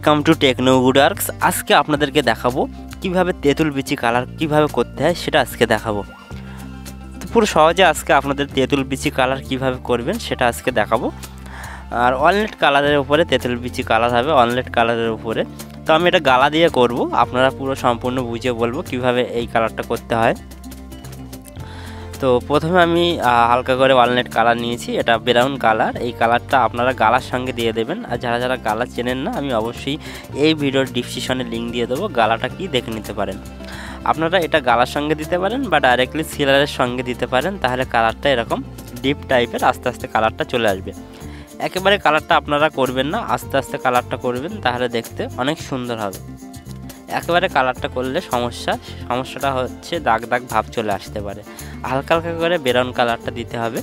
Welcome to techno উডওয়ার্কস। আজকে আপনাদেরকে দেখাবো কিভাবে তেঁতুল বিচি কালার কিভাবে করতে হয় সেটা আজকে দেখাবো। তো পুরো সহজে আজকে আপনাদের তেঁতুল বিচি কালার কিভাবে করবেন সেটা আজকে দেখাবো। আর ওয়ালনাট কালারের উপরে তেঁতুল বিচি কালার হবে, ওয়ালনাট কালারের উপরে। তো আমি এটা গালা দিয়ে করব, আপনারা পুরো সম্পূর্ণ বুঝিয়ে বলবো কিভাবে এই কালারটা করতে হয়। তো প্রথমে আমি হালকা করে ওয়ালনাট কালার নিয়েছি, এটা ব্রাউন কালার। এই কালারটা আপনারা গালার সঙ্গে দিয়ে দেবেন। আর যারা যারা গালা চেনেন না, আমি অবশ্যই এই ভিডিওর ডিসক্রিপশনে লিঙ্ক দিয়ে দেবো, গালাটা কি দেখে নিতে পারেন। আপনারা এটা গালার সঙ্গে দিতে পারেন বা ডাইরেক্টলি সিলারের সঙ্গে দিতে পারেন, তাহলে কালারটা এরকম ডিপ টাইপের আস্তে আস্তে কালারটা চলে আসবে। একেবারে কালারটা আপনারা করবেন না, আস্তে আস্তে কালারটা করবেন, তাহলে দেখতে অনেক সুন্দর হবে। একেবারে কালারটা করলে সমস্যাটা হচ্ছে দাগ দাগ ভাব চলে আসতে পারে। হালকা হালকা করে ব্রাউন কালারটা দিতে হবে।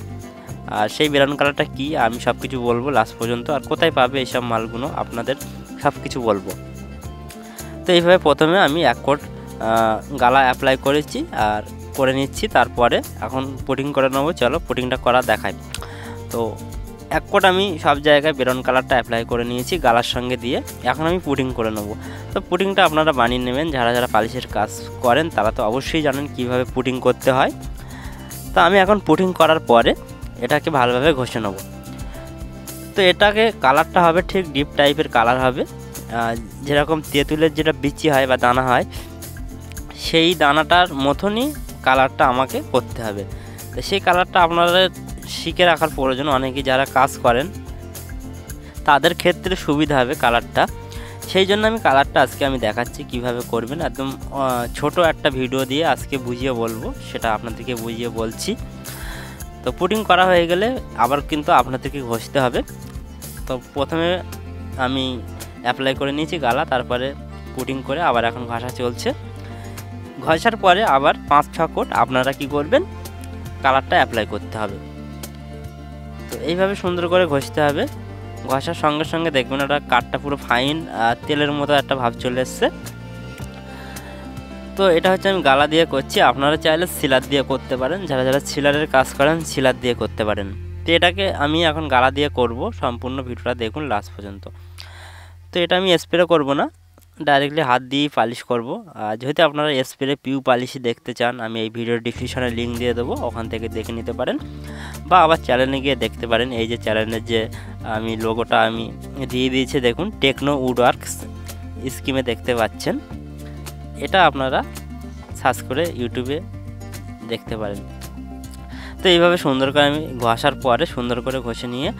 আর সেই ব্রাউন কালারটা কি আমি সব কিছু বলবো লাস্ট পর্যন্ত, আর কোথায় পাবে এইসব মালগুলো আপনাদের সব কিছু বলবো। তো এইভাবে প্রথমে আমি এক কোট গালা অ্যাপ্লাই করেছি আর করে নিচ্ছি, তারপরে এখন পুটিং করে নেবো। চলো পুটিংটা করা দেখাই। তো এক কোট আমি সব জায়গায় ব্রাউন কালারটা অ্যাপ্লাই করে নিয়েছি গালার সঙ্গে দিয়ে, এখন আমি পুটিং করে নেব। তো পুটিংটা আপনারা বানিয়ে নেবেন, যারা যারা পালিশের কাজ করেন তারা তো অবশ্যই জানেন কিভাবে পুটিং করতে হয়। তো আমি এখন পুটিং করার পরে এটাকে ভালোভাবে ঘষে নেব। তো এটাকে কালারটা হবে ঠিক ডিপ টাইপের কালার হবে, যেরকম তেঁতুলের যেটা বিচি হয় বা দানা হয় সেই দানাটার মতনই কালারটা আমাকে করতে হবে। তো সেই কালারটা আপনারা শিখে রাখার প্রয়োজন, অনেকেই যারা কাজ করেন তাদের ক্ষেত্রে সুবিধা হবে কালারটা। সেই জন্য আমি কালারটা আজকে আমি দেখাচ্ছি কিভাবে করবেন। একদম ছোট একটা ভিডিও দিয়ে আজকে বুঝিয়ে বলবো, সেটা আপনাদেরকে বুঝিয়ে বলছি। তো পুটিং করা হয়ে গেলে আবার কিন্তু আপনাদেরকে ঘষতে হবে। তো প্রথমে আমি অ্যাপ্লাই করে নিয়েছি গালা, তারপরে পুটিং করে আবার এখন ঘষা চলছে। ঘষার পরে আবার 5-6 কোট আপনারা কি করবেন, কালারটা অ্যাপ্লাই করতে হবে। তো এইভাবে সুন্দর করে ঘষতে হবে। ঘষার সঙ্গে সঙ্গে দেখবেন ওটা কাঠটা পুরো ফাইন তেলের মতো একটা ভাব চলে এসছে। তো এটা হচ্ছে আমি গালা দিয়ে করছি, আপনারা চাইলে সিলার দিয়ে করতে পারেন, যারা যারা সিলারের কাজ করেন সিলার দিয়ে করতে পারেন। তো এটাকে আমি এখন গালা দিয়ে করব, সম্পূর্ণ ভিডিওটা দেখুন লাস্ট পর্যন্ত। তো এটা আমি স্প্রে করব না, ডাইরেক্টলি হাত দিয়েই পালিশ করব। আর যেহেতু আপনারা স্প্রে পিউ পালিশই দেখতে চান, আমি এই ভিডিওর ডিসক্রিপশনে লিঙ্ক দিয়ে দেবো, ওখান থেকে দেখে নিতে পারেন বা আবার চ্যানেলে গিয়ে দেখতে পারেন। এই যে চ্যানেলের যে আমি লোগোটা আমি দিয়ে দিয়েছি দেখুন, টেকনো উডওয়ার্কস স্কিমে দেখতে পাচ্ছেন, এটা আপনারা সার্চ করে ইউটিউবে দেখতে পারেন। তো এইভাবে সুন্দর করে আমি ঘষার পরে সুন্দর করে ঘষে নিয়ে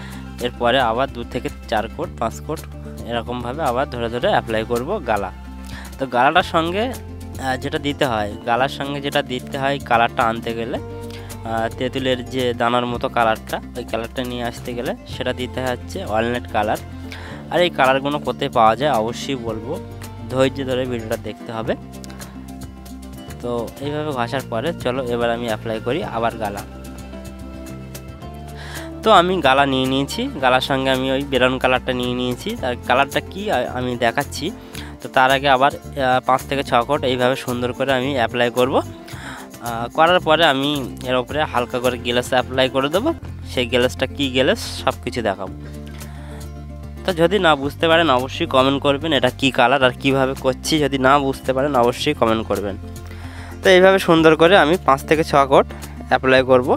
এরপরে আবার 2 থেকে 4 কোট 5 কোট এরকমভাবে আবার ধরে ধরে অ্যাপ্লাই করব গালা। তো গালাটার সঙ্গে যেটা দিতে হয়, গালার সঙ্গে যেটা দিতে হয় কালারটা আনতে গেলে, তেঁতুলের যে দানার মতো কালারটা, ওই কালারটা নিয়ে আসতে গেলে সেটা দিতে হচ্ছে ওয়ালনাট কালার। আর এই কালারগুলো কোথায় পাওয়া যায় অবশ্যই বলবো, ধৈর্য ধরে ভিডিওটা দেখতে হবে। তো এইভাবে ঘষার পরে চলো এবার আমি অ্যাপ্লাই করি আবার গালা। তো আমি গালা নিয়ে নিয়েছি, গালার সঙ্গে আমি ওই ব্রাউন কালারটা নিয়ে নিয়েছি। তার কালারটা কি আমি দেখাচ্ছি। তো তার আগে আবার 5 থেকে 6 কোট এইভাবে সুন্দর করে আমি অ্যাপ্লাই করব। করার পরে আমি এর উপরে হালকা করে গ্লেস অ্যাপ্লাই করে দেবো। সেই গ্লেসটা কি গ্লেস সব কিছু দেখাবো। তো যদি না বুঝতে পারেন অবশ্যই কমেন্ট করবেন এটা কি কালার আর কিভাবে করছি, যদি না বুঝতে পারেন অবশ্যই কমেন্ট করবেন। তো এইভাবে সুন্দর করে আমি 5 থেকে 6 কোট অ্যাপ্লাই করব।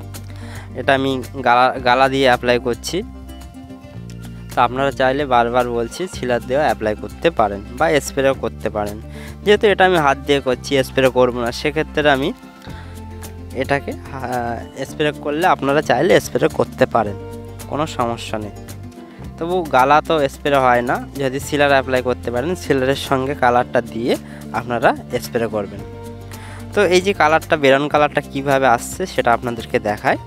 এটা আমি গালা দিয়ে অ্যাপ্লাই করছি। তো আপনারা চাইলে বারবার বলছি সিলার দিয়েও অ্যাপ্লাই করতে পারেন বা স্প্রেও করতে পারেন। যেহেতু এটা আমি হাত দিয়ে করছি, স্প্রে করব না, সেক্ষেত্রে আমি এটাকে স্প্রে করলে আপনারা চাইলে স্প্রে করতে পারেন, কোনো সমস্যা নেই। তবু গালা তো স্প্রে হয় না, যদি সিলার অ্যাপ্লাই করতে পারেন সিলারের সঙ্গে কালারটা দিয়ে আপনারা স্প্রে করবেন। তো এই যে কালারটা ব্রাউন কালারটা কিভাবে আসছে সেটা আপনাদেরকে দেখায়।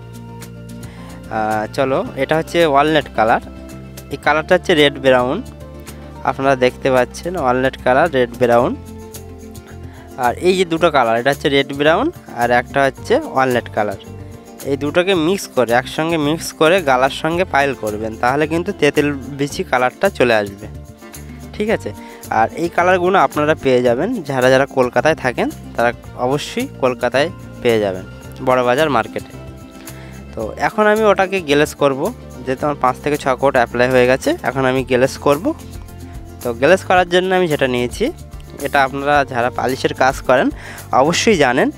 চলো, এটা হচ্ছে ওয়ালনাট কালার, এই কালারটা হচ্ছে রেড ব্রাউন, আপনারা দেখতে পাচ্ছেন ওয়ালনাট কালার রেড ব্রাউন। আর এই যে দুটো কালার, এটা হচ্ছে রেড ব্রাউন আর একটা হচ্ছে ওয়ালনাট কালার, এই দুটোকে মিক্স করে একসঙ্গে মিক্স করে গালার সঙ্গে পাইল করবেন, তাহলে কিন্তু তেঁতুল বিচি কালারটা চলে আসবে। ঠিক আছে, আর এই কালারগুলো আপনারা পেয়ে যাবেন, যারা যারা কলকাতায় থাকেন তারা অবশ্যই কলকাতায় পেয়ে যাবেন বড়বাজার মার্কেটে। তো এখন আমি ওটাকে গ্লেস করব, যেহেতু আমার 5 থেকে 6 কোট অ্যাপ্লাই হয়ে গেছে, এখন আমি গ্লেস করব। তো গ্লেজ করার জন্য আমি যেটা নিয়েছি, এটা আপনারা যারা পালিশের কাজ করেন অবশ্যই জানেন,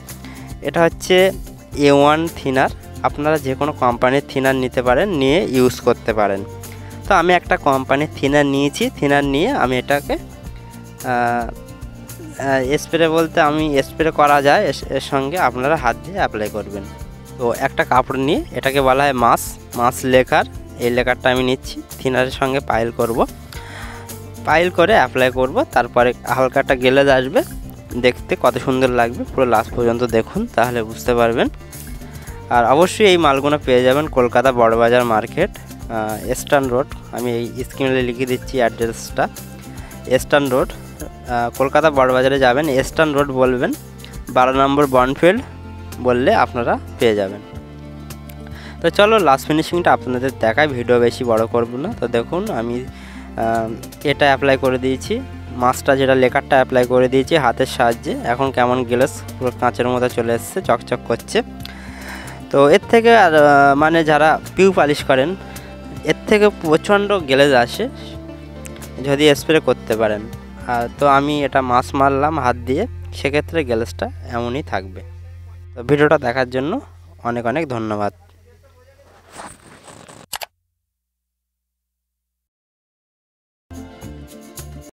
এটা হচ্ছে A1 থিনার। আপনারা যে কোনো কোম্পানির থিনার নিতে পারেন, নিয়ে ইউজ করতে পারেন। তো আমি একটা কোম্পানির থিনার নিয়েছি, থিনার নিয়ে আমি এটাকে স্প্রে বলতে আমি স্প্রে করা যায়, এর সঙ্গে আপনারা হাত দিয়ে অ্যাপ্লাই করবেন। তো একটা কাপড় নিয়ে, এটাকে বলা হয় মাস লেকার, এই লেকারটা আমি নিচ্ছি, থিনারের সঙ্গে পাইল করব, পাইল করে অ্যাপ্লাই করব। তারপরে হালকাটা গ্লেজ আসবে, দেখতে কত সুন্দর লাগবে। পুরো লাস্ট পর্যন্ত দেখুন, তাহলে বুঝতে পারবেন। আর অবশ্যই এই মালগুলো পেয়ে যাবেন Kolkata Burrabazar market, Eastern Road. আমি এই স্ক্রিনে লিখে দিচ্ছি অ্যাড্রেসটা, ইস্টার্ন রোড, কলকাতা বড়বাজারে যাবেন, ইস্টার্ন রোড বলবেন, 12 নম্বর বনফিল্ড বললে আপনারা পেয়ে যাবেন। তো চলো লাস্ট ফিনিশিংটা আপনাদের দেখাই, ভিডিও বেশি বড় করব না। তো দেখুন আমি এটা অ্যাপ্লাই করে দিয়েছি, মাছটা যেটা লেকারটা অ্যাপ্লাই করে দিয়েছি হাতের সাহায্যে। এখন কেমন গ্লেজ পুরো কাঁচের মতো চলে এসছে, চকচক করছে। তো এর থেকে আর মানে যারা পিউ পালিশ করেন, এর থেকে প্রচণ্ড গ্লেজ আসে যদি স্প্রে করতে পারেন। তো আমি এটা মাছ মারলাম হাত দিয়ে, সেক্ষেত্রে গ্লেজটা এমনই থাকবে। তো ভিডিওটা দেখার জন্য অনেক অনেক ধন্যবাদ।